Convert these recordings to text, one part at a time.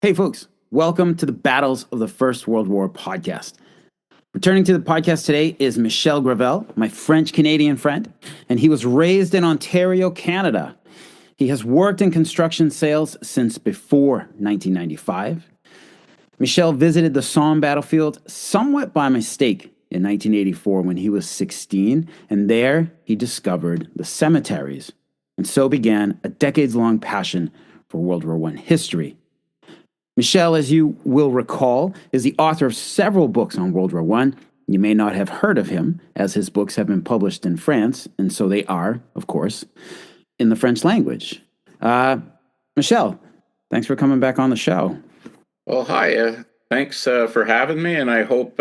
Hey, folks, welcome to the Battles of the First World War podcast. Returning to the podcast today is Michel Gravel, my French-Canadian friend, and he was raised in Ontario, Canada. He has worked in construction sales since before 1995. Michel visited the Somme battlefield somewhat by mistake in 1984 when he was 16, and there he discovered the cemeteries, and so began a decades-long passion for World War I history. Michel, as you will recall, is the author of several books on World War I. You may not have heard of him, as his books have been published in France, and so they are, of course, in the French language. Michel, thanks for coming back on the show. Well, hi. Thanks for having me, and I hope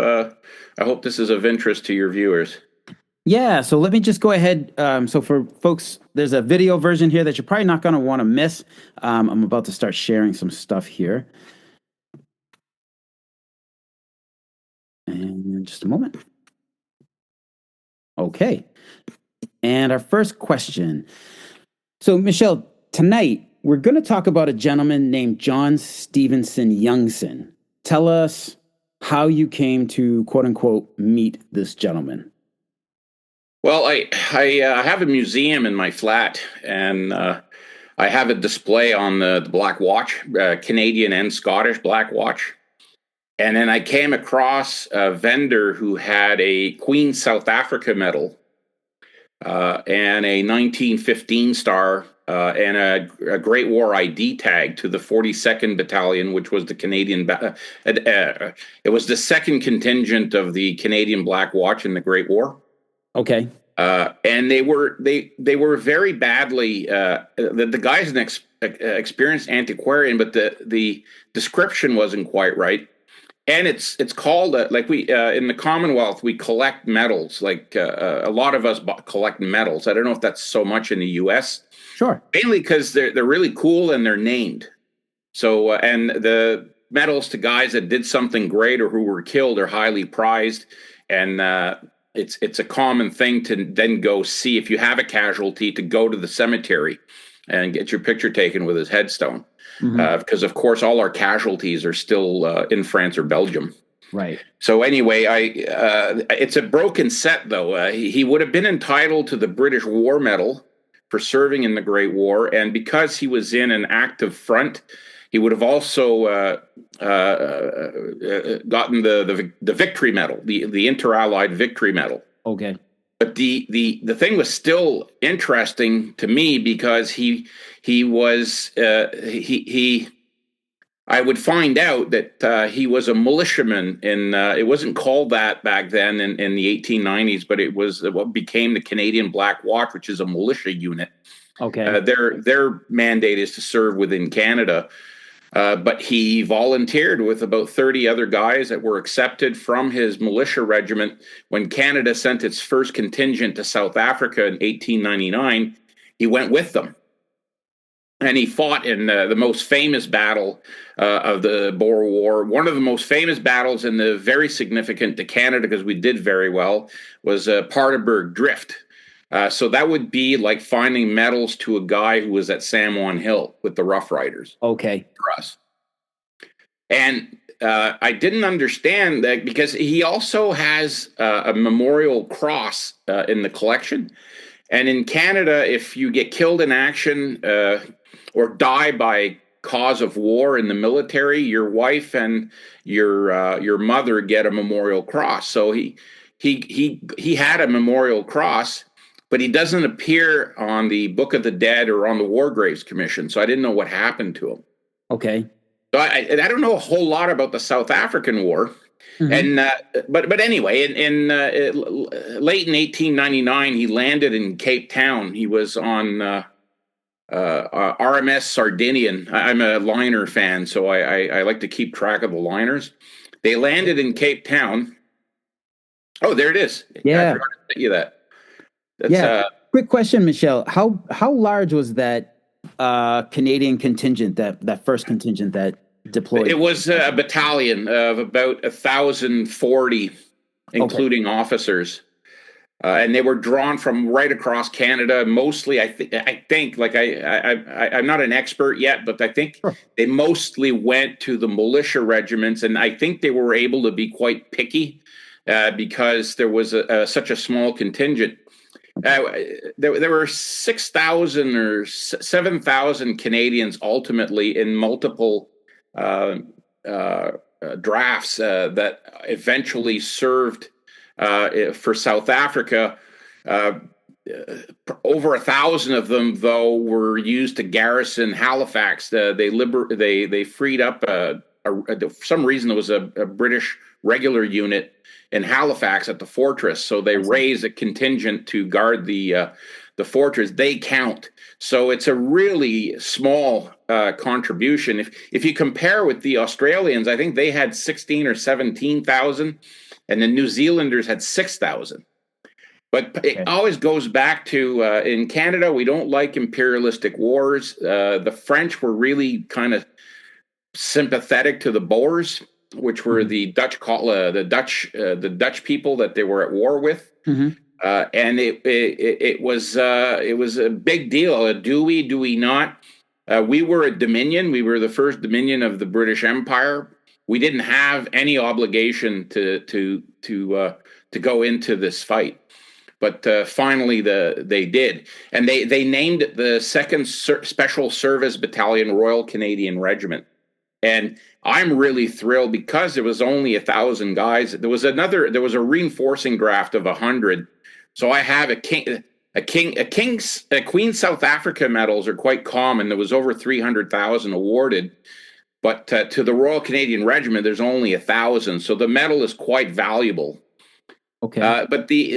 this is of interest to your viewers. Yeah, so let me just go ahead. So for folks, there's a video version here that you're probably not going to want to miss. I'm about to start sharing some stuff here. And just a moment. Okay. And our first question. So, Michel, tonight we're going to talk about a gentleman named John Stevenson Youngson. Tell us how you came to, quote unquote, meet this gentleman. Well, I have a museum in my flat, and I have a display on the Black Watch, Canadian and Scottish Black Watch. And then I came across a vendor who had a Queen South Africa medal and a 1915 star and a Great War ID tag to the 42nd Battalion, which was the Canadian. It was the second contingent of the Canadian Black Watch in the Great War. Okay. And they were very badly. The guy's an experienced antiquarian, but the description wasn't quite right. And it's called like we in the Commonwealth we collect medals. Like a lot of us collect medals. I don't know if that's so much in the U.S. Sure. Mainly because they're really cool and they're named. So and the medals to guys that did something great or who were killed are highly prized, and it's a common thing to then go see if you have a casualty to go to the cemetery and get your picture taken with his headstone. Because of course all our casualties are still in France or Belgium. Right. So anyway, it's a broken set though. He would have been entitled to the British War Medal for serving in the Great War, and because he was in an active front, he would have also gotten the Victory Medal, the Inter-Allied Victory Medal. Okay. But the thing was still interesting to me because I would find out that he was a militiaman in it wasn't called that back then in the 1890s, but it was what became the Canadian Black Watch, which is a militia unit. Okay. Their mandate is to serve within Canada. But he volunteered with about 30 other guys that were accepted from his militia regiment when Canada sent its first contingent to South Africa in 1899. He went with them. And he fought in the most famous battle of the Boer War. One of the most famous battles and the very significant to Canada, because we did very well, was Paardeberg Drift. So that would be like finding medals to a guy who was at San Juan Hill with the Rough Riders. Okay. For us. And I didn't understand that because he also has a memorial cross in the collection. And in Canada, if you get killed in action or die by cause of war in the military, your wife and your mother get a memorial cross. So he had a memorial cross, but he doesn't appear on the Book of the Dead or on the War Graves Commission. So I didn't know what happened to him. Okay. So I don't know a whole lot about the South African War. And but anyway, in late in 1899, he landed in Cape Town. He was on RMS Sardinian. I'm a liner fan, so I like to keep track of the liners. They landed in Cape Town. Oh, there it is. Yeah. I forgot to tell you that. That's, Quick question, Michel. How large was that Canadian contingent, that first contingent that deployed? It was a battalion of about 1,040, including officers. And they were drawn from right across Canada. Mostly, I think, like I'm not an expert yet, but I think they mostly went to the militia regiments, and I think they were able to be quite picky because there was such a small contingent. There were 6,000 or 7,000 Canadians ultimately in multiple drafts that eventually served for South Africa. Over 1,000 of them, though, were used to garrison Halifax. They freed up for some reason there was a British regular unit in Halifax at the fortress, so they raised a contingent to guard the fortress. They count, so it's a really small contribution. If you compare with the Australians, I think they had 16 or 17,000, and the New Zealanders had 6,000. But it always goes back to in Canada, we don't like imperialistic wars. The French were really kind of sympathetic to the Boers, which were the Dutch people that they were at war with, and it was a big deal. Do we not? We were a dominion. We were the first dominion of the British Empire. We didn't have any obligation to go into this fight. But finally, they did, and they named it the 2nd Special Service Battalion, Royal Canadian Regiment. And I'm really thrilled because there was only 1,000 guys. There was a reinforcing draft of 100. So I have a Queen South Africa medals are quite common. There was over 300,000 awarded, but to the Royal Canadian Regiment, there's only 1,000. So the medal is quite valuable. Okay. But he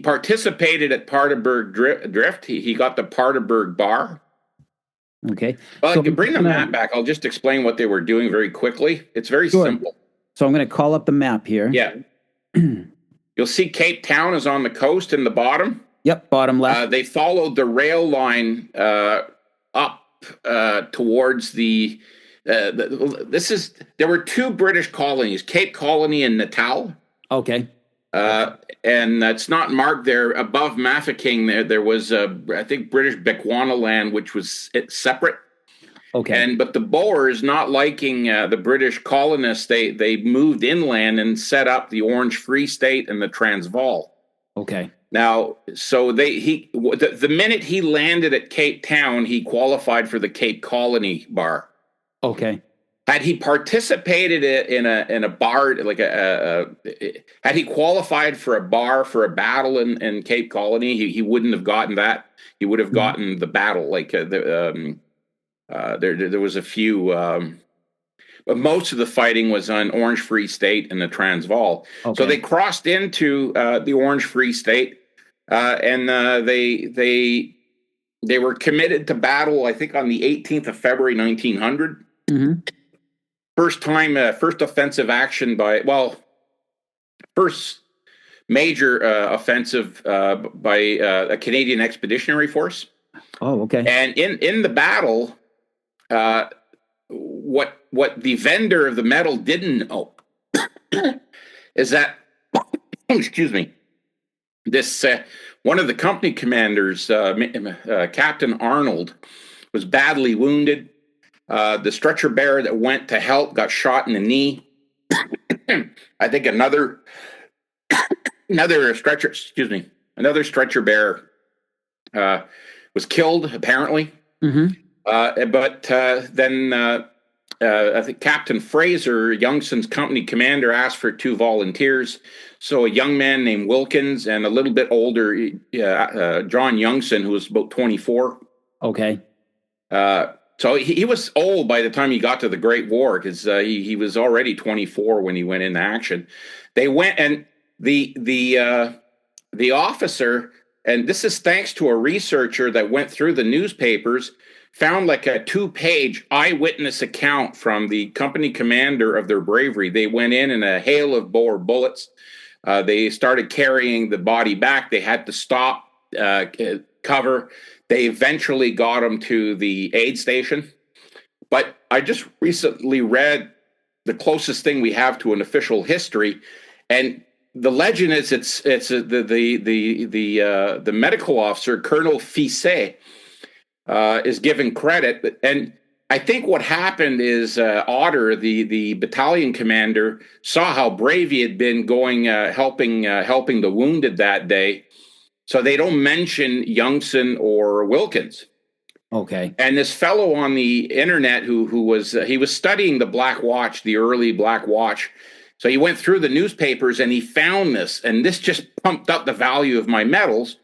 participated at Paardeberg Drift. He got the Paardeberg Bar. Okay. Well, so I can bring the map back. I'll just explain what they were doing very quickly. It's very simple. So I'm going to call up the map here. Yeah. You'll see Cape Town is on the coast in the bottom. Yep, bottom left. They followed the rail line up towards the. There were 2 British colonies, Cape Colony and Natal. Okay. And it's not marked there. Above Mafeking, there was, I think, British Bechuanaland, which was separate. Okay. But the Boers, not liking the British colonists, they moved inland and set up the Orange Free State and the Transvaal. Okay. Now, so the minute he landed at Cape Town, he qualified for the Cape Colony Bar. Okay. Had he participated in a bar, like had he qualified for a bar for a battle in Cape Colony, he wouldn't have gotten that. He would have gotten the battle. Like there was a few, but most of the fighting was on Orange Free State and the Transvaal. Okay. So they crossed into the Orange Free State, and they were committed to battle. I think on the 18th of February, 1900. Mm-hmm. First offensive action first major offensive by a Canadian Expeditionary Force. Oh, okay. And in the battle, what the vendor of the medal didn't know is that, excuse me, this one of the company commanders, Captain Arnold, was badly wounded. The stretcher bearer that went to help got shot in the knee. I think another stretcher bearer was killed, apparently. Mm-hmm. But then I think Captain Fraser, Youngson's company commander, asked for 2 volunteers. So a young man named Wilkins and a little bit older John Youngson, who was about 24. Okay. So he was old by the time he got to the Great War, because he was already 24 when he went into action. They went, and the officer, and this is thanks to a researcher that went through the newspapers, found like a 2-page eyewitness account from the company commander of their bravery. They went in a hail of Boer bullets. They started carrying the body back. They had to stop, cover. They eventually got him to the aid station. But I just recently read the closest thing we have to an official history, and the legend is the medical officer, Colonel Fisset, is given credit. And I think what happened is Otter, the battalion commander, saw how brave he had been going helping the wounded that day. So they don't mention Youngson or Wilkins. Okay. And this fellow on the internet who was he was studying the Black Watch, the early Black Watch. So he went through the newspapers and he found this, and this just pumped up the value of my medals,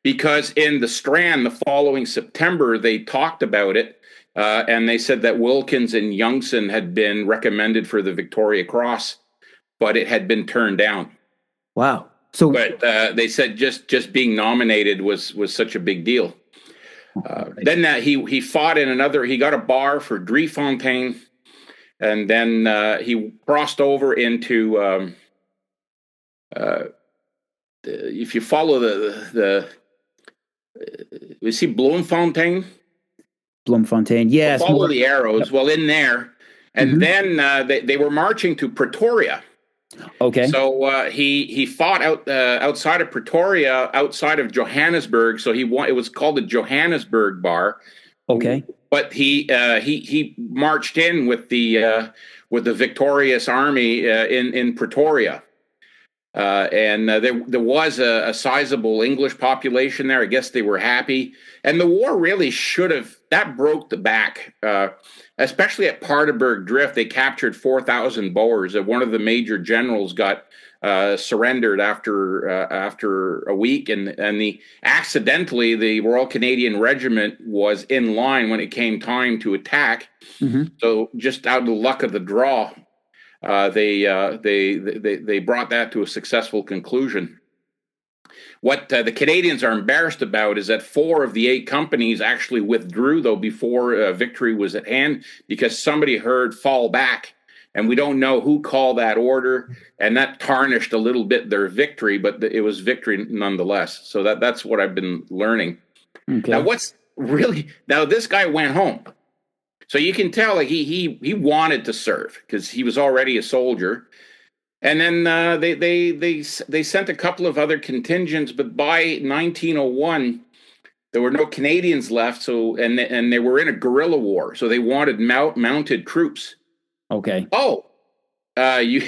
because in the Strand the following September they talked about it, and they said that Wilkins and Youngson had been recommended for the Victoria Cross, but it had been turned down. Wow. So, but they said just being nominated was such a big deal. Then he fought in another. He got a bar for Driefontein. And then he crossed over into, if you follow you see Bloemfontein? Bloemfontein, yes. Follow the arrows. Yep. Well, in there. And then they were marching to Pretoria. Okay. So he fought outside of Pretoria, outside of Johannesburg. So it was called the Johannesburg Bar. Okay. But he marched in with the victorious army in Pretoria, and there was a sizable English population there. I guess they were happy, and the war really that broke the back, especially at Paardeberg Drift. They captured 4,000 Boers. One of the major generals got surrendered after a week, and accidentally the Royal Canadian Regiment was in line when it came time to attack. So just out of the luck of the draw, they brought that to a successful conclusion. What the Canadians are embarrassed about is that 4 of the 8 companies actually withdrew, though, before victory was at hand, because somebody heard "fall back." And we don't know who called that order, and that tarnished a little bit their victory, but it was victory nonetheless. So that's what I've been learning. Okay. Now this guy went home, so you can tell he wanted to serve because he was already a soldier. And then they sent a couple of other contingents, but by 1901 there were no Canadians left. So and they were in a guerrilla war, so they wanted mounted troops. Okay. Oh, you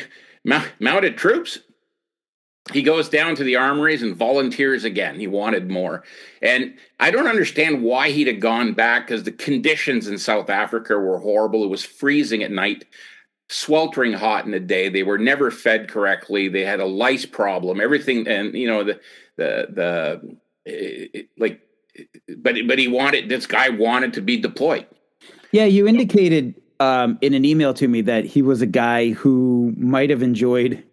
mounted troops? He goes down to the armories and volunteers again. He wanted more. And I don't understand why he'd have gone back, because the conditions in South Africa were horrible. It was freezing at night, sweltering hot in the day. They were never fed correctly. They had a lice problem, everything. And, but this guy wanted to be deployed. Yeah, you indicated in an email to me that he was a guy who might have enjoyed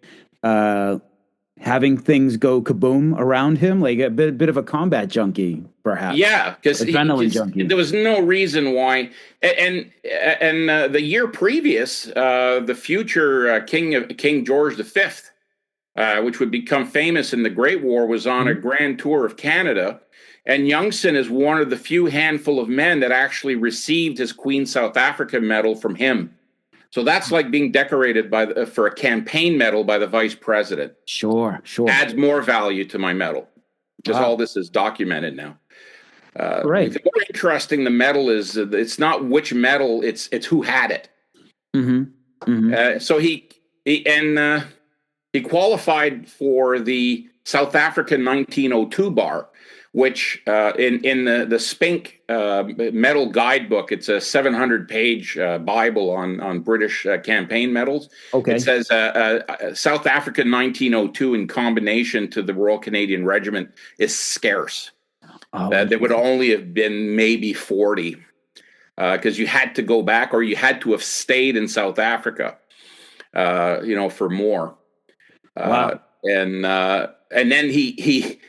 having things go kaboom around him, like a bit of a combat junkie, perhaps. Yeah, because adrenaline junkie. There was no reason why. And the year previous, the future King George V, which would become famous in the Great War, was on a grand tour of Canada. And Youngson is one of the few handful of men that actually received his Queen South Africa medal from him. So that's like being decorated for a campaign medal by the vice president. Sure. Adds more value to my medal, because all this is documented now. Right. The more interesting the medal is, it's not which medal, it's who had it. So he qualified for the South African 1902 bar, which in the Spink medal guidebook, it's a 700-page Bible on British campaign medals. Okay. It says South African 1902 in combination to the Royal Canadian Regiment is scarce. There would only have been maybe 40, because you had to go back, or you had to have stayed in South Africa, for more. Wow. And then he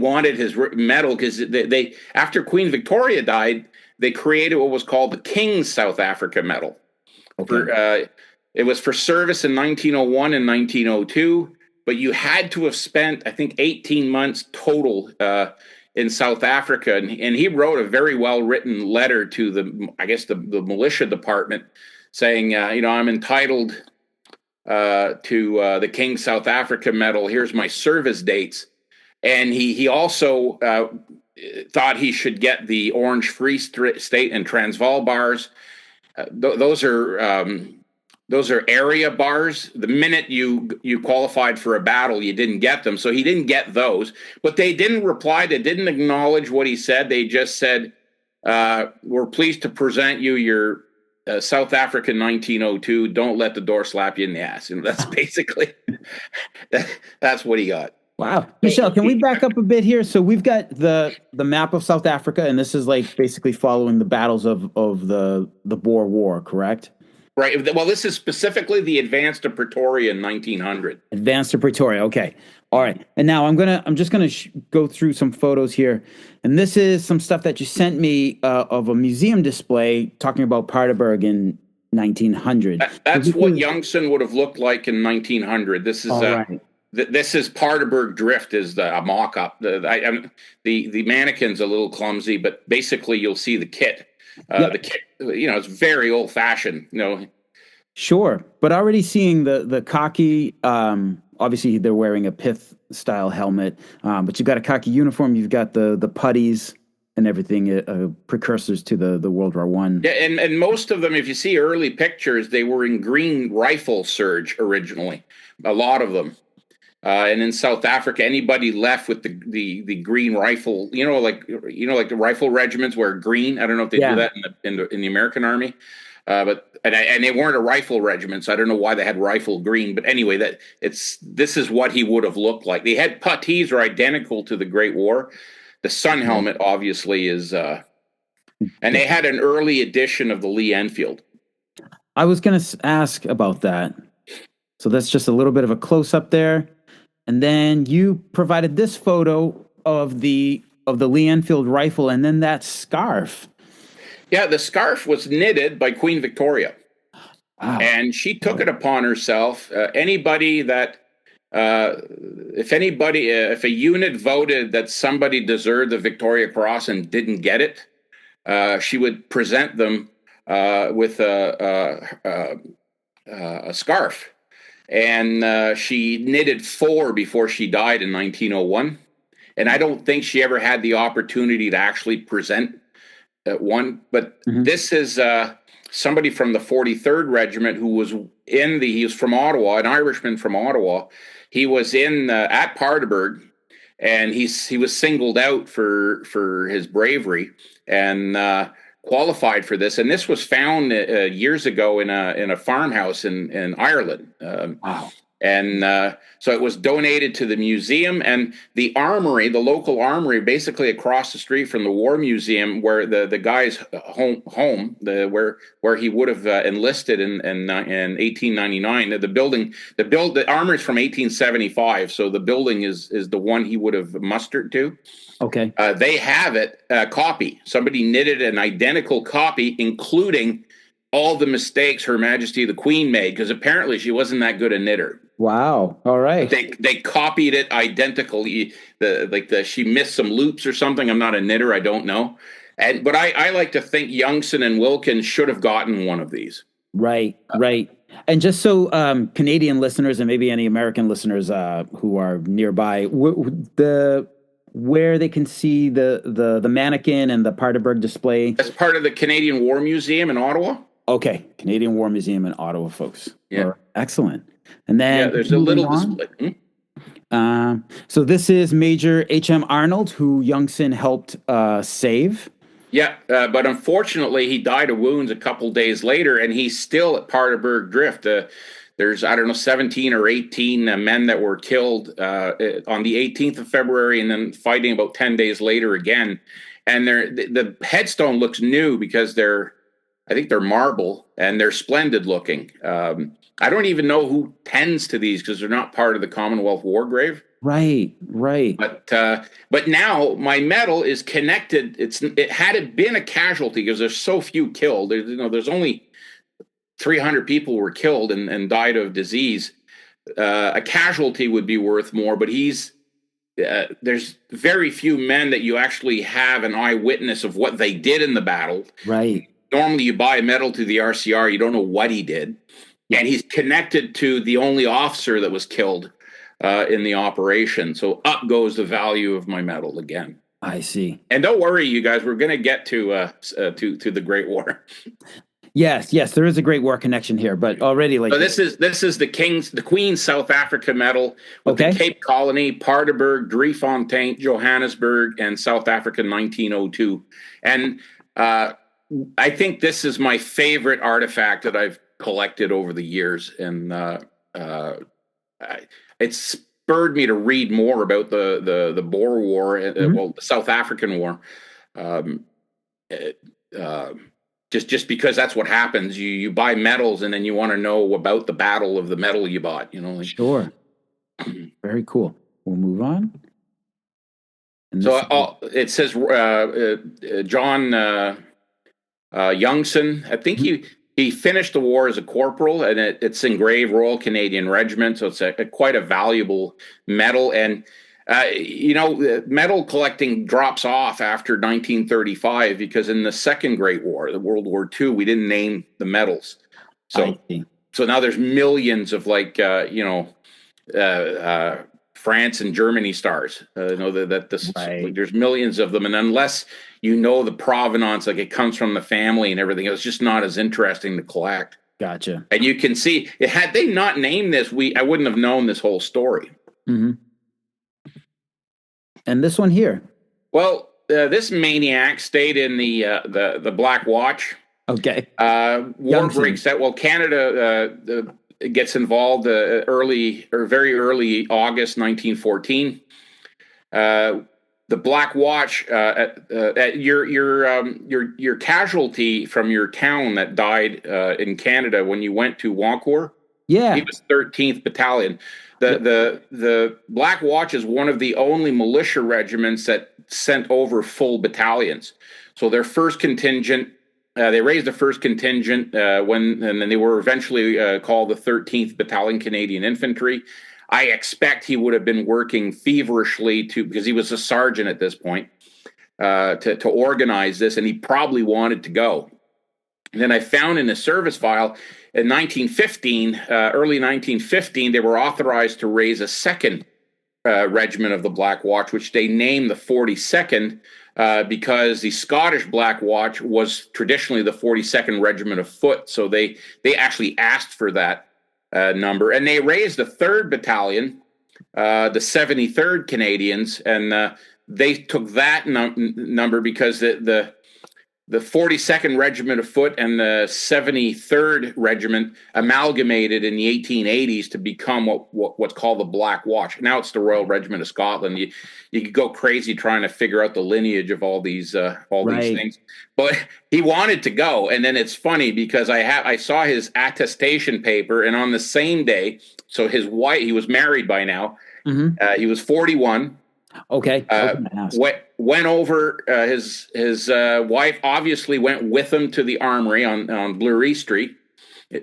wanted his medal, because they after Queen Victoria died, they created what was called the King's South Africa Medal. Okay. It was for service in 1901 and 1902, but you had to have spent, I think, 18 months total in South Africa. And he wrote a very well written letter to the militia department saying, I'm entitled to the King South Africa Medal. Here's my service dates. And he also thought he should get the Orange Free State and Transvaal bars. Those are area bars. The minute you qualified for a battle, you didn't get them. So he didn't get those. But they didn't reply. They didn't acknowledge what he said. They just said, we're pleased to present you your South African 1902. Don't let the door slap you in the ass. And that's basically, that's what he got. Wow. Michel, can we back up a bit here? So we've got the map of South Africa, and this is like basically following the battles of the Boer War, correct? Right. Well, this is specifically the advance to Pretoria in 1900. Advance to Pretoria. Okay. All right. And now I'm just gonna go through some photos here, and this is some stuff that you sent me of a museum display talking about Paardeberg in 1900. That's what Youngson would have looked like in 1900. This is right. This is Paardeberg Drift, is a mock-up. The mannequin's a little clumsy, but basically you'll see the kit. The kit, it's very old-fashioned. Sure, but already seeing the khaki. Obviously, they're wearing a pith-style helmet, but you've got a khaki uniform. You've got the putties and everything, precursors to the World War I. Yeah, and most of them, if you see early pictures, they were in green rifle serge originally. A lot of them. And in South Africa, anybody left with the green rifle, like the rifle regiments wear green. I don't know if they do that in the American Army, but they weren't a rifle regiment, so I don't know why they had rifle green. But anyway, this is what he would have looked like. The head puttees are identical to the Great War. The sun helmet obviously is, and they had an early edition of the Lee Enfield. I was going to ask about that. So that's just a little bit of a close up there. And then you provided this photo of the Lee Enfield rifle, and then that scarf. Yeah, the scarf was knitted by Queen Victoria. Wow. And she took it upon herself. If a unit voted that somebody deserved the Victoria Cross and didn't get it, she would present them with a scarf. And she knitted 4 before she died in 1901. And I don't think she ever had the opportunity to actually present one. But this is somebody from the 43rd Regiment who was he was from Ottawa, an Irishman from Ottawa. He was at Paardeberg, and he was singled out for his bravery and qualified for this. And this was found years ago in a farmhouse in Ireland. Wow. And so it was donated to the museum, and the armory, the local armory, basically across the street from the War Museum, where the guy's home, where he would have enlisted in 1899. The armory is from 1875, so the building is the one he would have mustered to. Okay. They have it copy. Somebody knitted an identical copy, including all the mistakes Her Majesty the Queen made, because apparently she wasn't that good a knitter. Wow. All right. They copied it identically. She missed some loops or something. I'm not a knitter. I don't know. But I like to think Youngson and Wilkins should have gotten one of these. Right. And just so Canadian listeners and maybe any American listeners who are nearby, where they can see the mannequin and the Paardeberg display. That's part of the Canadian War Museum in Ottawa. Okay. Canadian War Museum in Ottawa, folks. Yeah. Excellent. And then there's a little display. So this is Major H.M. Arnold, who Youngson helped save. Yeah, but unfortunately, he died of wounds a couple days later, and he's still at Paardeberg Drift. There's, 17 or 18 men that were killed on the 18th of February, and then fighting about 10 days later again. And the headstone looks new because I think they're marble, and they're splendid looking. I don't even know who tends to these because they're not part of the Commonwealth War Grave. Right. But now my medal is connected. Had it been a casualty, because there's so few killed. There's only 300 people were killed and died of disease. A casualty would be worth more, but there's very few men that you actually have an eyewitness of what they did in the battle. Right. Normally you buy a medal to the RCR, you don't know what he did. and he's connected to the only officer that was killed in the operation. So up goes the value of my medal again. I see. And don't worry, you guys, we're going to get to the Great War. Yes, there is a Great War connection here, but already So this is the Queen's South Africa medal with the Cape Colony, Paardeberg, Driefontein, Johannesburg, and South Africa 1902. And I think this is my favorite artifact that I've collected over the years, and it's spurred me to read more about the Boer War, well, the South African War. Just because that's what happens. You buy medals and then you want to know about the battle of the medal you bought, Sure. Very cool. We'll move on. And so it says John Youngson. I think he finished the war as a corporal, and it's engraved Royal Canadian Regiment, so it's quite a valuable medal. And medal collecting drops off after 1935 because in the Second Great War, the World War II, we didn't name the medals. So now there's millions of France and Germany stars. There's millions of them, and unless you know the provenance, like it comes from the family and everything, it's just not as interesting to collect. Gotcha. And you can see, had they not named this, I wouldn't have known this whole story. Mm-hmm. And this one here. Well, this maniac stayed in the Black Watch. Okay. War breaks out. Well, Canada gets involved very early August 1914. The Black Watch, your casualty from your town that died in Canada when you went to Wancourt. Yeah, he was 13th Battalion. The Black Watch is one of the only militia regiments that sent over full battalions. So their first contingent, they raised the first contingent and then they were eventually called the 13th Battalion Canadian Infantry. I expect he would have been working feverishly because he was a sergeant at this point, to organize this, and he probably wanted to go. And then I found in a service file in 1915, early 1915, they were authorized to raise a second regiment of the Black Watch, which they named the 42nd because the Scottish Black Watch was traditionally the 42nd Regiment of Foot. So they actually asked for that number, and they raised a third battalion, the 73rd Canadians, and they took that number because the 42nd Regiment of Foot and the 73rd Regiment amalgamated in the 1880s to become what's called the Black Watch. Now it's the Royal Regiment of Scotland. You could go crazy trying to figure out the lineage of all these things. But he wanted to go, and then it's funny because I saw his attestation paper, and on the same day, so his wife, he was married by now. Mm-hmm. He was 41. Okay. Went over. His wife obviously went with him to the armory on Bleury Street,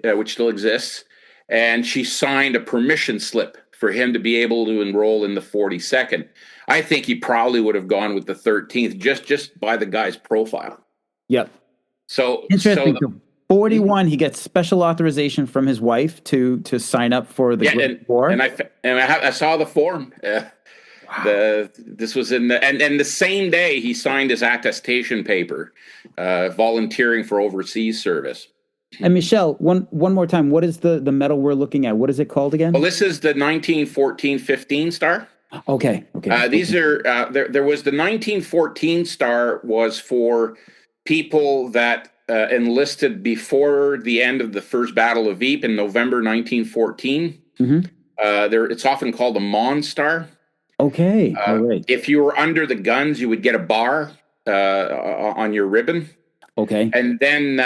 which still exists, and she signed a permission slip for him to be able to enroll in the 42nd. I think he probably would have gone with the 13th just by the guy's profile. Yep. So interesting. 41, he gets special authorization from his wife to sign up for the Great War. And I saw the form. Wow. This was in the same day he signed his attestation paper, volunteering for overseas service. And Michel, one more time, what is the medal we're looking at? What is it called again? Well, this is the 1914-15 star. Okay. These are there was the 1914 star was for people that enlisted before the end of the First Battle of Ypres in November 1914. Mm-hmm. It's often called a Mons star. Okay. All right. If you were under the guns, you would get a bar on your ribbon. Okay. And then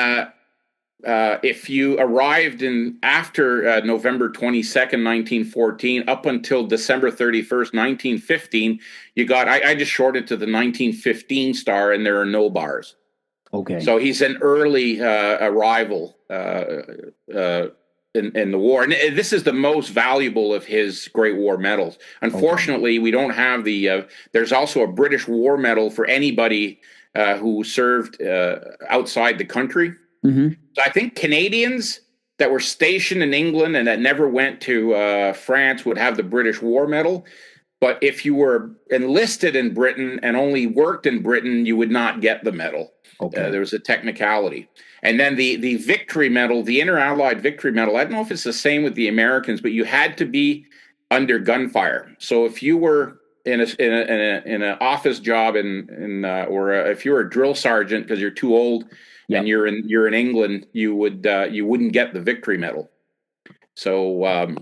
if you arrived after November 22nd, 1914, up until December 31st, 1915, you got, I just shorted to the 1915 star, and there are no bars. Okay. So he's an early arrival in the war. And this is the most valuable of his Great War medals. Unfortunately, we don't have there's also a British War Medal for anybody who served outside the country. Mm-hmm. So I think Canadians, that were stationed in England and that never went to France would have the British War Medal. But if you were enlisted in Britain and only worked in Britain, you would not get the medal. Okay. There was a technicality. And then the Victory Medal, the Inter-Allied Victory Medal, I don't know if it's the same with the Americans, but you had to be under gunfire. So if you were in an office job or if you were a drill sergeant because you're too old and you're in England, you wouldn't get the Victory Medal. So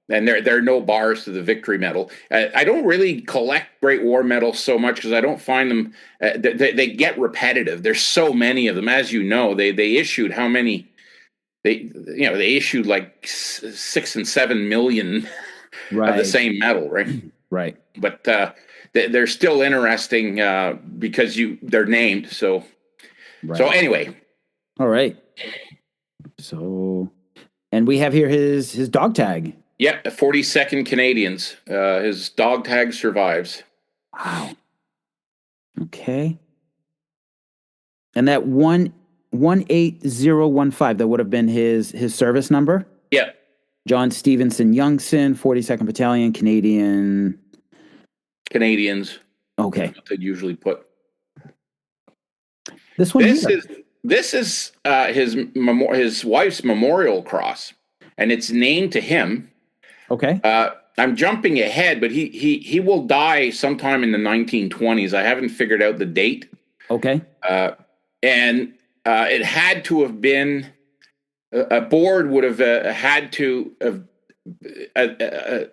and there are no bars to the Victory Medal. I don't really collect Great War medals so much because I don't find them. They get repetitive. There's so many of them, as you know. They issued how many? They issued like 6 and 7 million of the same medal, right? Right. But they're still interesting because they're named. So anyway. All right. So, and we have here his dog tag. Yeah, 42nd Canadians. His dog tag survives. Wow. Okay. And that 18015, that would have been his service number? Yeah. John Stevenson Youngson, 42nd Battalion, Canadians. Okay. That's what they'd usually put. This one This is his wife's memorial cross, and it's named to him. Okay. I'm jumping ahead, but he will die sometime in the 1920s. I haven't figured out the date. Okay. And it had to have been a board would have had to have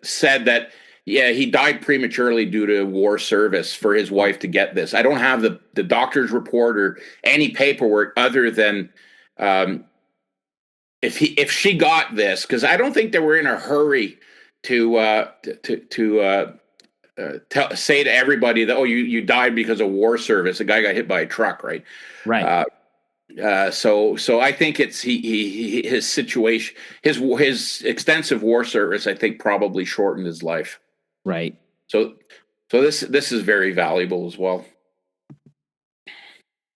said that he died prematurely due to war service for his wife to get this. I don't have the doctor's report or any paperwork other than if she got this, because I don't think they were in a hurry to say to everybody that you died because of war service. A guy got hit by a truck, right? Right. So I think it's his situation, his extensive war service, I think probably shortened his life. Right. So this is very valuable as well.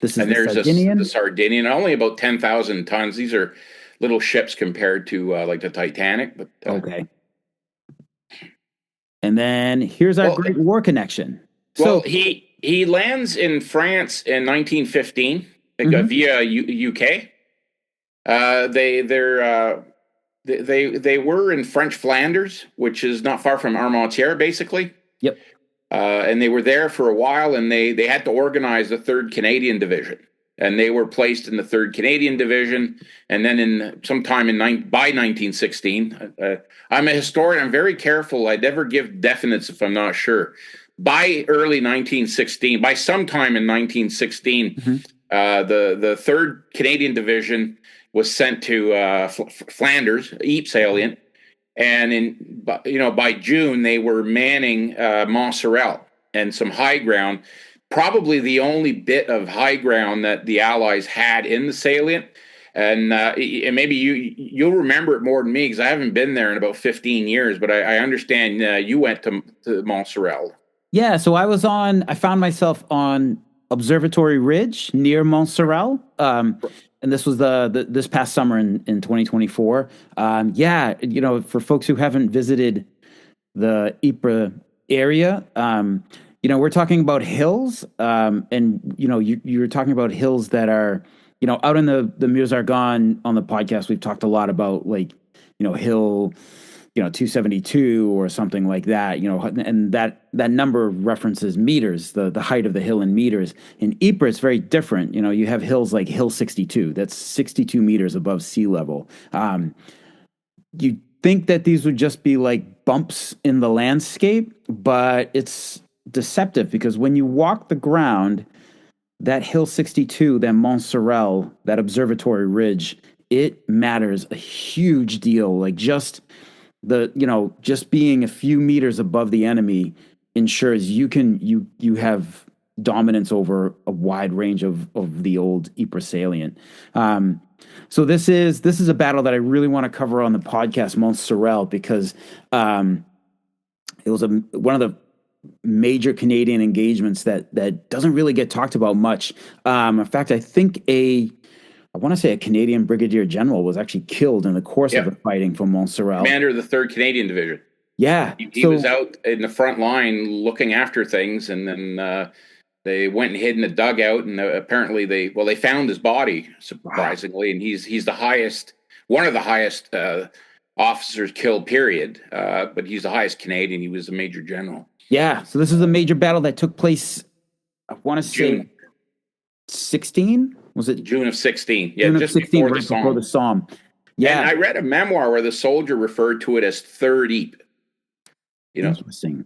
This is the Sardinian, only about 10,000 tons. These are little ships compared to like the Titanic. But okay. And then here's our Great War connection. Well, he lands in France in 1915 via UK. They were in French Flanders, which is not far from Armentières, basically. Yep. And they were there for a while, and they had to organize the 3rd Canadian Division. And they were placed in the 3rd Canadian Division. And then by 1916, I'm a historian. I'm very careful. I never give definites if I'm not sure. By early 1916, by sometime in 1916, the 3rd Canadian Division was sent to Flanders, Ypres salient. And by June, they were manning Montreal and some high ground. Probably the only bit of high ground that the Allies had in the salient. And maybe you'll remember it more than me because I haven't been there in about 15 years, but I understand you went to Montreal. Yeah, so I found myself on Observatory Ridge near Montreal. And this was this past summer in 2024. For folks who haven't visited the Ypres area, we're talking about hills, and you were talking about hills that are, out in the Meuse-Argonne. On the podcast, we've talked a lot about hill, 272 or something like that, and that number references meters, the height of the hill in meters. In Ypres, it's very different. You have hills like Hill 62, that's 62 meters above sea level. You think that these would just be like bumps in the landscape, but it's deceptive because when you walk the ground, that Hill 62, that Montreal, that Observatory Ridge, it matters a huge deal. Like just being a few meters above the enemy ensures you have dominance over a wide range of the old Ypres salient. So this is a battle that I really want to cover on the podcast, Montreal, because it was one of the major Canadian engagements that doesn't really get talked about much. In fact, I think a I want to say a Canadian brigadier general was actually killed in the course of the Yep. fighting from Montreal. Commander of the 3rd Canadian Division. Yeah. He was out in the front line looking after things, and then they went and hid in a dugout, and apparently they found his body, surprisingly, and he's the highest, one of the highest officers killed, period. But he's the highest Canadian. He was a major general. Yeah. So this is a major battle that took place, I want to say 16? Was it June of 16? Yeah, June just of 16, before right before the Somme. Yeah. And I read a memoir where the soldier referred to it as Third Ypres. Interesting.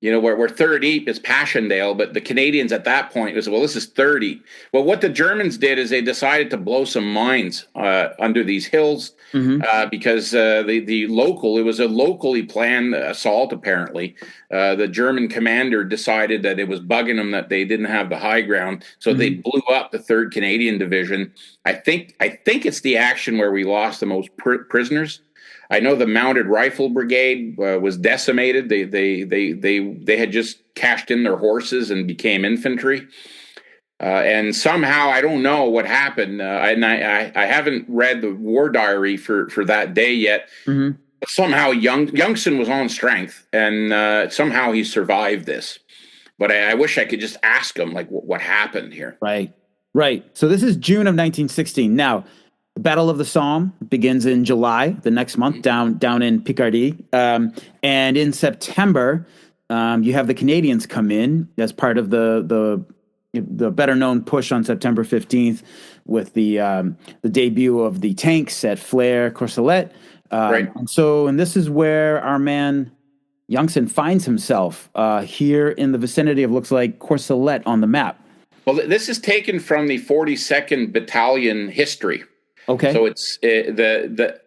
Where Third Ypres is Passchendaele, but the Canadians at that point was, well, this is Third Ypres. Well, what the Germans did is they decided to blow some mines under these hills because it was a locally planned assault, apparently. The German commander decided that it was bugging them that they didn't have the high ground, so they blew up the 3rd Canadian Division. I think it's the action where we lost the most prisoners. I know the Mounted Rifle Brigade was decimated. They had just cashed in their horses and became infantry. And somehow, I don't know what happened. And I haven't read the war diary for that day yet. But somehow Youngson was on strength, and somehow he survived this. But I wish I could just ask him, like, what happened here. Right. So this is June of 1916. Now, the Battle of the Somme begins in July, the next month, down in Picardy. And in September, you have the Canadians come in as part of the better known push on September 15th with the debut of the tanks at Flers, Courcelette. And this is where our man Youngson finds himself here in the vicinity of, looks like, Courcelette on the map. Well, this is taken from the 42nd Battalion history. Okay. So it's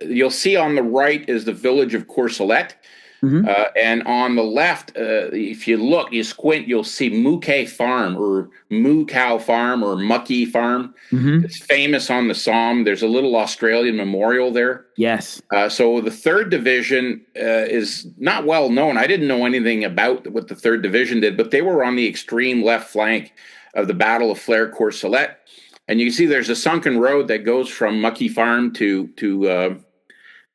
you'll see on the right is the village of Courcelette, and on the left, if you look, you squint, you'll see Mouquet Farm or Moo Cow Farm or Mucky Farm. It's famous on the Somme. There's a little Australian memorial there. Yes. So the 3rd Division is not well known. I didn't know anything about what the 3rd Division did, but they were on the extreme left flank of the Battle of Flers Courcelette. And you can see there's a sunken road that goes from Mucky Farm to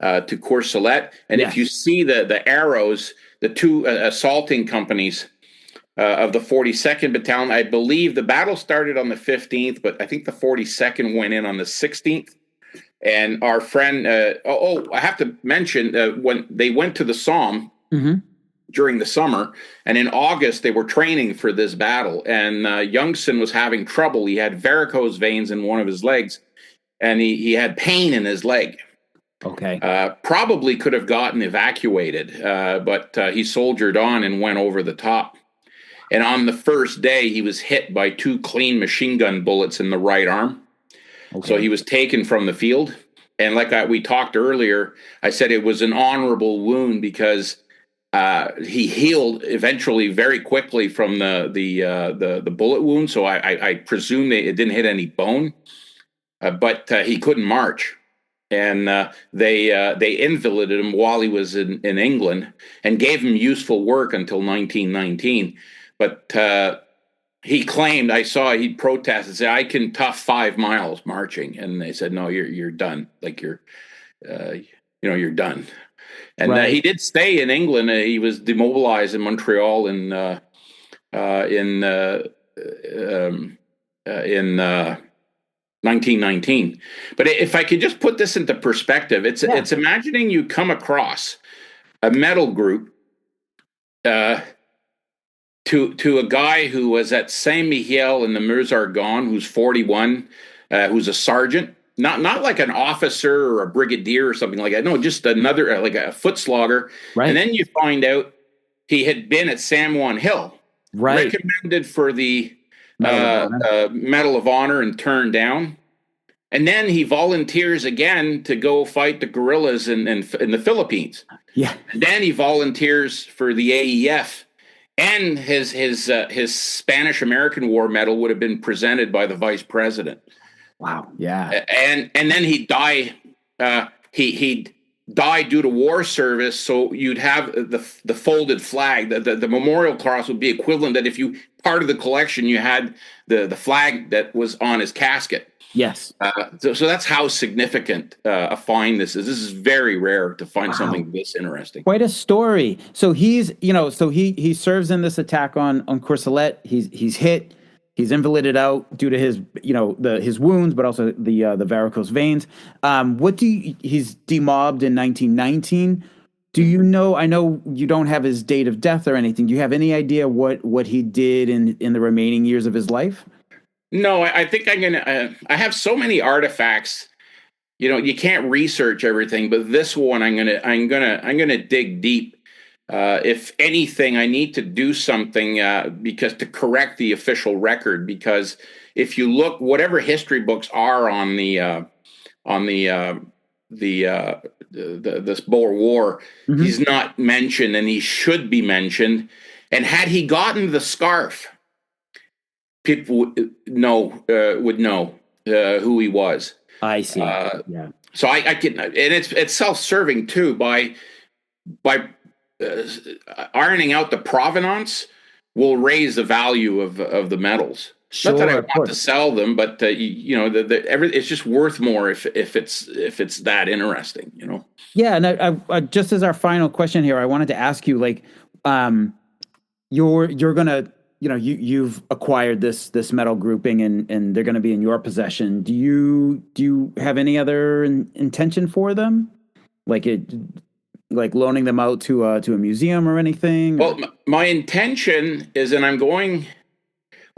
Courcelette. And if you see the arrows, the two assaulting companies of the 42nd Battalion, I believe the battle started on the 15th, but I think the 42nd went in on the 16th. And our friend, I have to mention, when they went to the Somme, during the summer, and in August they were training for this battle, and Youngson was having trouble. He had varicose veins in one of his legs, and he had pain in his leg. Okay. Probably could have gotten evacuated, but he soldiered on and went over the top. And on the first day, he was hit by 2 clean machine gun bullets in the right arm. So he was taken from the field. And like we talked earlier, I said it was an honorable wound because he healed eventually very quickly from the bullet wound. So I presume it didn't hit any bone, but he couldn't march. And they invalided him while he was in England and gave him useful work until 1919. But he claimed, I saw he protested, said, I can tough 5 miles marching. And they said, no, you're done. Like you're done. And he did stay in England. He was demobilized in Montreal in 1919. But if I could just put this into perspective, it's imagining you come across a medal group to a guy who was at Saint Mihiel in the Meuse-Argonne, who's 41, who's a sergeant. Not like an officer or a brigadier or something like that. No, just another, like a foot slogger. Right. And then you find out he had been at San Juan Hill, recommended for the Medal of Honor and turned down. And then he volunteers again to go fight the guerrillas in the Philippines. Yeah. And then he volunteers for the AEF. And his Spanish-American War Medal would have been presented by the vice president. Wow. Yeah. And then he'd die. He'd died due to war service, so you'd have the folded flag. The memorial cross would be equivalent that if you part of the collection, you had the flag that was on his casket. Yes. So that's how significant a find this is. This is very rare to find something this interesting. Quite a story. So he's, he serves in this attack on Courcelette. He's hit. He's invalided out due to his, his wounds, but also the varicose veins. He's demobbed in 1919. Do you know? I know you don't have his date of death or anything. Do you have any idea what he did in the remaining years of his life? No, I think I'm gonna. I have so many artifacts. You can't research everything, but this one I'm gonna dig deep. If anything, I need to do something because to correct the official record. Because if you look, whatever history books are on this Boer War, he's not mentioned, and he should be mentioned. And had he gotten the scarf, people would know who he was. I see. Yeah. So I can, and it's self-serving too. By ironing out the provenance, will raise the value of the medals. Sure, not that I want to sell them, but it's just worth more if it's that interesting. Yeah, and I just as our final question here, I wanted to ask you, like, you're gonna. You've acquired this metal grouping and they're going to be in your possession. Do you have any other intention for them? Like loaning them out to a museum or anything? Well, my intention is, and I'm going,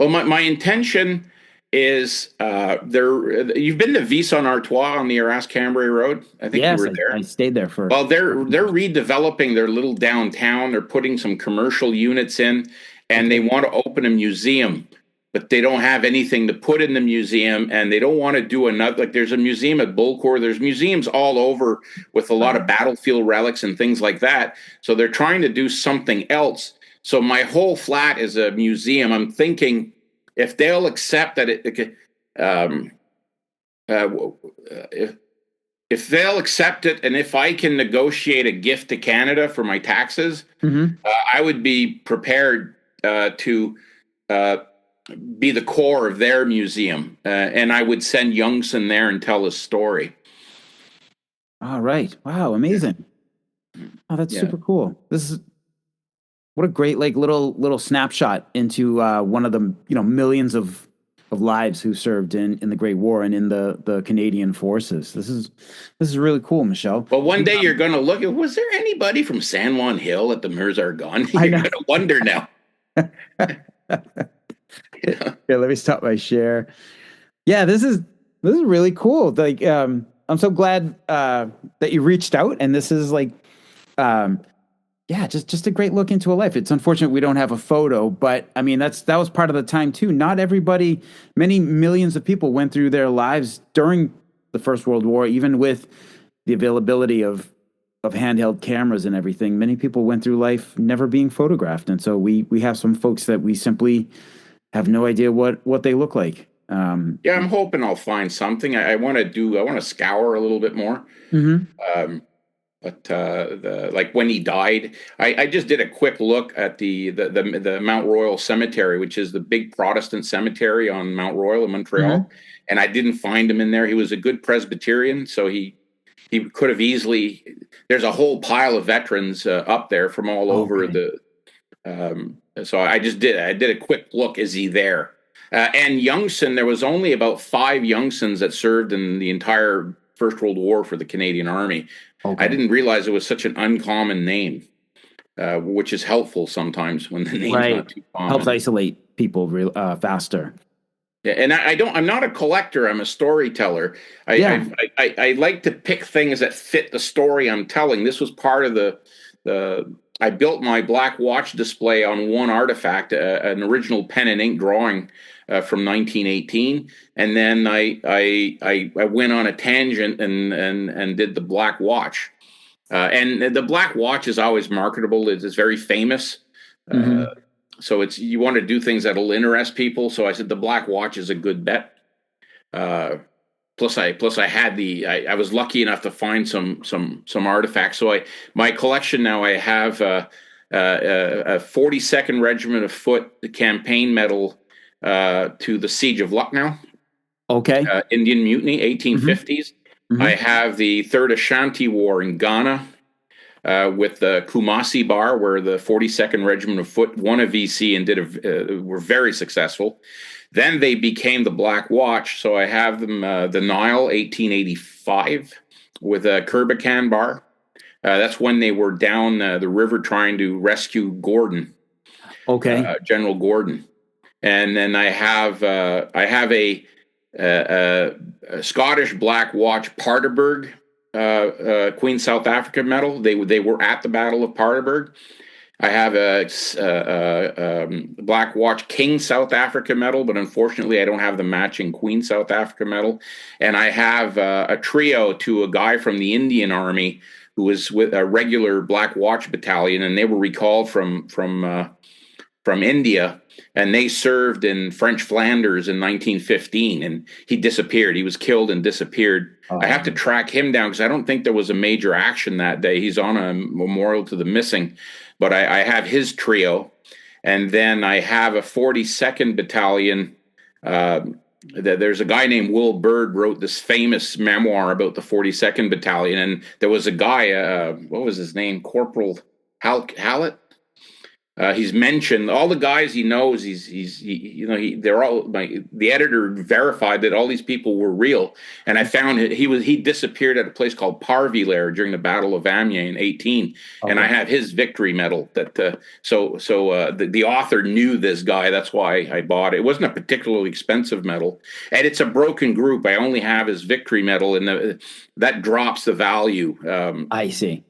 well, my intention is you've been to Vis-en-Artois on the Arras-Cambrai Road? I think you were there. I stayed there for. Well, they're redeveloping their little downtown. They're putting some commercial units in. And they want to open a museum, but they don't have anything to put in the museum, and they don't want to do another. Like, there's a museum at Bulcourt. There's museums all over with a lot of battlefield relics and things like that. So they're trying to do something else. So my whole flat is a museum. I'm thinking if they'll accept that if they'll accept it, and if I can negotiate a gift to Canada for my taxes, I would be prepared to be the core of their museum, and I would send Youngson there and tell his story. All right. Wow. Amazing. Oh, that's super cool. This is what a great little snapshot into one of the millions of lives who served in the Great War and in the Canadian forces. This is really cool, Michel. Well, one day you're going to look at, was there anybody from San Juan Hill at the Meuse-Argonne? You're going to wonder now. Yeah, let me stop my share. Yeah, this is really cool. Like, I'm so glad that you reached out, and this is like, just a great look into a life. It's unfortunate we don't have a photo, but I mean that was part of the time too. Not everybody, many millions of people went through their lives during the First World War, even with the availability of handheld cameras and everything. Many people went through life never being photographed, and so we have some folks that we simply have no idea what they look like. I'm hoping I'll find something. I want to scour a little bit more. But like when he died, I just did a quick look at the Mount Royal Cemetery, which is the big Protestant cemetery on Mount Royal in Montreal, and I didn't find him in there. He was a good Presbyterian, so he could have easily. There's a whole pile of veterans up there from all over the. So I did a quick look. Is he there? And Youngson, there was only about 5 Youngsons that served in the entire First World War for the Canadian Army. Okay. I didn't realize it was such an uncommon name, which is helpful sometimes when the name's not too common. Helps isolate people faster. Yeah, and I'm not a collector. I'm a storyteller. I like to pick things that fit the story I'm telling. This was part of I built my black watch display on one artifact, an original pen and ink drawing from 1918, and then I went on a tangent and did the black watch, and the black watch is always marketable. It's very famous, so you want to do things that'll interest people. So I said the black watch is a good bet. Plus I had I was lucky enough to find some artifacts. So my collection now, I have a 42nd Regiment of Foot, the campaign medal to the Siege of Lucknow. Okay. Indian Mutiny, 1850s. Mm-hmm. I have the Third Ashanti War in Ghana with the Kumasi Bar, where the 42nd Regiment of Foot won a VC and were very successful. Then they became the Black Watch, so I have them the Nile, 1885, with a Kirbekan Bar. That's when they were down the river trying to rescue Gordon. Okay. General Gordon. And then I have a Scottish Black Watch Paardeberg Queen South Africa medal. They were at the Battle of Paardeberg. I have a Black Watch King South Africa medal, but unfortunately I don't have the matching Queen South Africa medal. And I have a trio to a guy from the Indian Army who was with a regular Black Watch battalion, and they were recalled from India, and they served in French Flanders in 1915, and he disappeared. He was killed and disappeared. I have to track him down because I don't think there was a major action that day. He's on a memorial to the missing, but I have his trio. And then I have a 42nd Battalion. There's a guy named Will Bird wrote this famous memoir about the 42nd Battalion, and there was a guy, what was his name? Corporal Hallett. He's mentioned all the guys he knows. They're all the editor verified that all these people were real, and I found he disappeared at a place called Parvillers during the Battle of Amiens in 18, and I have his victory medal. The author knew this guy. That's why I bought it. It wasn't a particularly expensive medal, and it's a broken group. I only have his victory medal, and that drops the value. I see.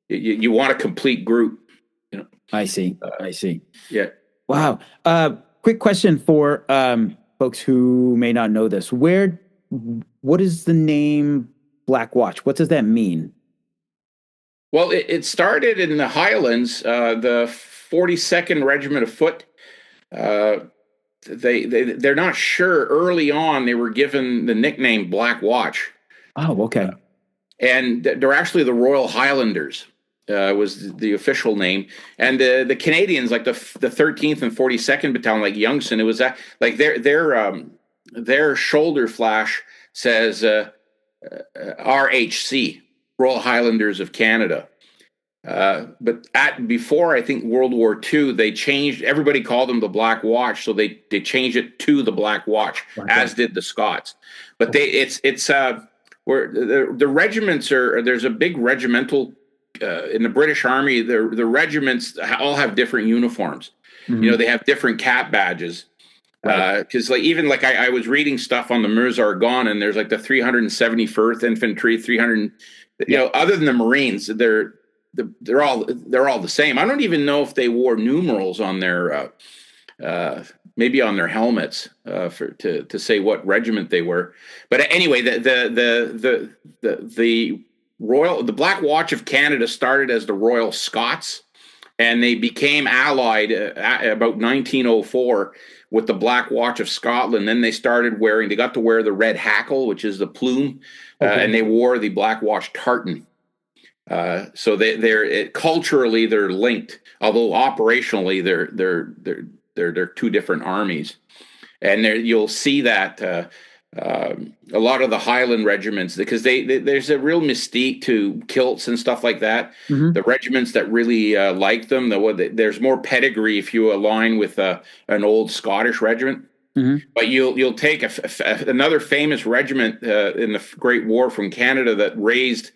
You want a complete group. I see. Yeah. Wow. Quick question for folks who may not know this. What is the name Black Watch? What does that mean? Well, it started in the Highlands, the 42nd Regiment of Foot. They're not sure. Early on, they were given the nickname Black Watch. Oh, okay. And they're actually the Royal Highlanders. Was the official name, and the Canadians, like the 13th and 42nd Battalion, like Youngson, it was like their shoulder flash says RHC, Royal Highlanders of Canada. But before I think World War II, they changed. Everybody called them the Black Watch, so they changed it to the Black Watch, as did the Scots. But where the regiments are. There's a big regimental. In the British Army, the regiments all have different uniforms. Mm-hmm. They have different cap badges. Because I was reading stuff on the Meuse-Argonne, and there's like the 371st Infantry, 300. Other than the Marines, they're all the same. I don't even know if they wore numerals on their maybe on their helmets to say what regiment they were. But anyway, the Black Watch of Canada started as the Royal Scots, and they became allied about 1904 with the Black Watch of Scotland. Then they got to wear the red hackle, which is the plume, and they wore the Black Watch tartan. So they're culturally they're linked, although operationally they're two different armies. And you'll see that. A lot of the Highland regiments, because there's a real mystique to kilts and stuff like that. Mm-hmm. The regiments that really like them, there's more pedigree if you align with an old Scottish regiment. Mm-hmm. But you'll take another famous regiment in the Great War from Canada that raised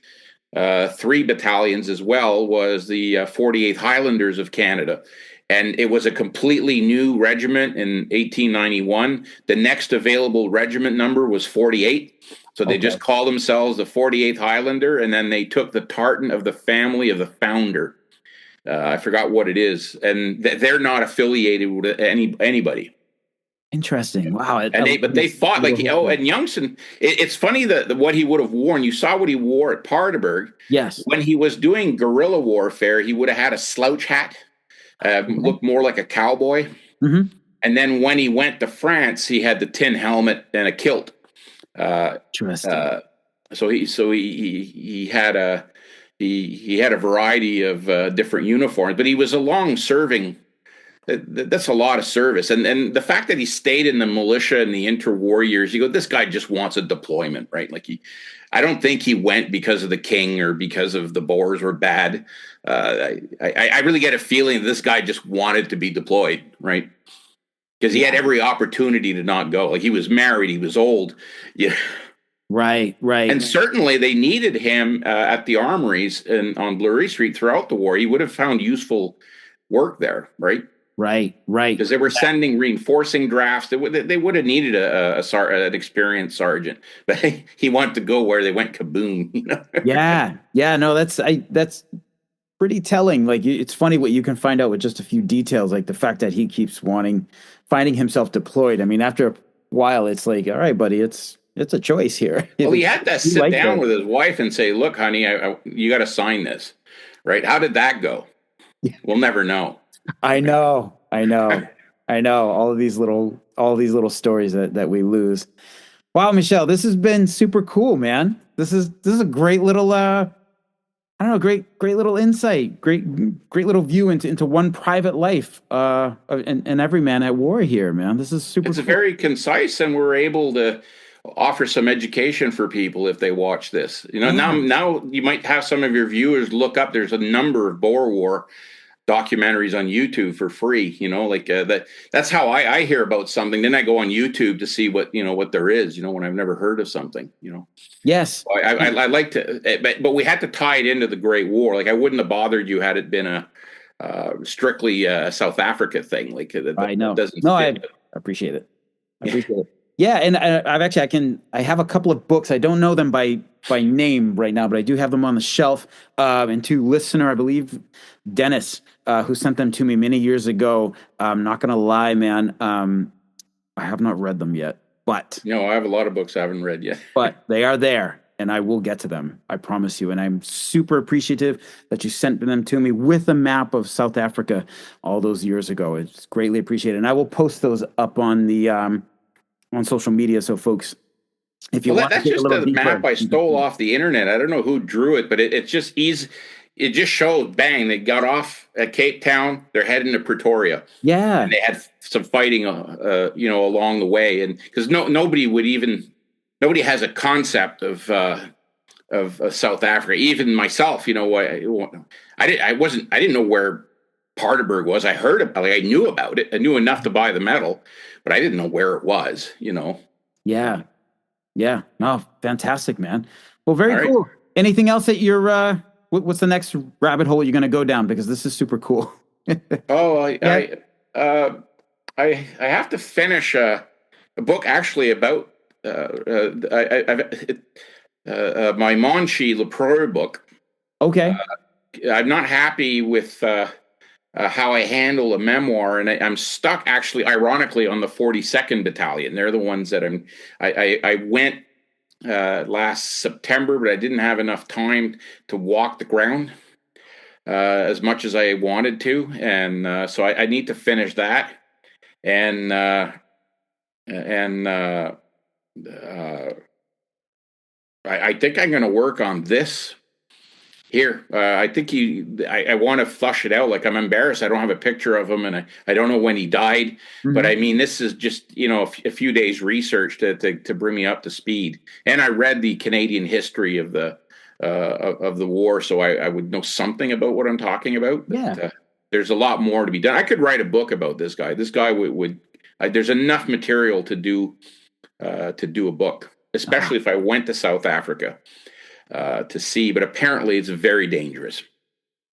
3 battalions as well, was the 48th Highlanders of Canada. And it was a completely new regiment in 1891. The next available regiment number was 48. So they just called themselves the 48th Highlander, and then they took the tartan of the family of the founder. I forgot what it is. And they're not affiliated with anybody. Interesting. Wow. But they fought and Youngson, it's funny that what he would have worn. You saw what he wore at Paardeberg. Yes. When he was doing guerrilla warfare, he would have had a slouch hat. Looked more like a cowboy. Mm-hmm. And then when he went to France, he had the tin helmet and a kilt. Interesting. He had a variety of different uniforms, but he was a long serving. That's a lot of service, and the fact that he stayed in the militia and the interwar years, you go, this guy just wants a deployment, right? Like I don't think he went because of the king or because of the Boers were bad. I really get a feeling this guy just wanted to be deployed, right? Because he had every opportunity to not go. Like, he was married, he was old, yeah. Right. And certainly they needed him at the armories and on Bleury Street throughout the war. He would have found useful work there, right? Right. Because they were sending reinforcing drafts. They would have needed an experienced sergeant, but he wanted to go where they went kaboom. You know? Yeah. No, that's pretty telling. Like, it's funny what you can find out with just a few details, like the fact that he keeps finding himself deployed. I mean, after a while, it's like, all right, buddy, it's a choice here. Well, he had to sit down with his wife and say, "Look, honey, you got to sign this." Right? How did that go? We'll never know. I know. All these little stories that we lose. Wow, Michel, this has been super cool, man. This is a great little great little insight, great little view into one private life and every man at war here, man. This is super. It's cool. Very concise, and we're able to offer some education for people if they watch this. You know, now you might have some of your viewers look up. There's a number of Boer War documentaries on YouTube for free. You know, like that's how I hear about something. Then I go on YouTube to see what there is. You know, when I've never heard of something. You know. Yes. So I like to, but we had to tie it into the Great War. Like, I wouldn't have bothered you had it been a strictly a South Africa thing. Like, I know. I appreciate it. Yeah, and I have a couple of books. I don't know them by name right now, but I do have them on the shelf. And to listener, I believe Dennis, who sent them to me many years ago. I'm not gonna lie, man. I have not read them yet, but I have a lot of books I haven't read yet. But they are there, and I will get to them. I promise you. And I'm super appreciative that you sent them to me with a map of South Africa all those years ago. It's greatly appreciated, and I will post those up on the on social media, so folks, if you want that's just a map I stole off the internet. I don't know who drew it, but it just showed, bang, they got off at Cape Town, they're heading to Pretoria. Yeah, and they had some fighting, along the way, and because nobody has a concept of South Africa. Even myself, I didn't know where Paardeberg was. I heard about it. I knew about it. I knew enough to buy the medal, but I didn't know where it was, Yeah. No, fantastic, man. Well, very cool. Right. Anything else that you're, what's the next rabbit hole you're going to go down? Because this is super cool. I have to finish a book actually about, my Monchi Leproy book. Okay. I'm not happy with, how I handle a memoir, and I'm stuck actually, ironically, on the 42nd Battalion. They're the ones that I went last September, but I didn't have enough time to walk the ground as much as I wanted to, and so I need to finish that, and I think I'm going to work on this. Here, I think I want to flush it out. Like, I'm embarrassed. I don't have a picture of him, and I don't know when he died. Mm-hmm. But I mean, this is just, a few days research to bring me up to speed. And I read the Canadian history of the war, so I would know something about what I'm talking about. But, there's a lot more to be done. I could write a book about this guy. This guy would there's enough material to do a book, especially if I went to South Africa. To see, but apparently it's very dangerous.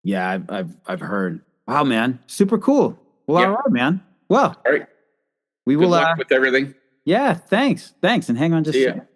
Yeah, I've heard. Wow, man, super cool. Well, all right, man. Well, all right. We will. Good luck with everything. Yeah, thanks, and hang on just a second.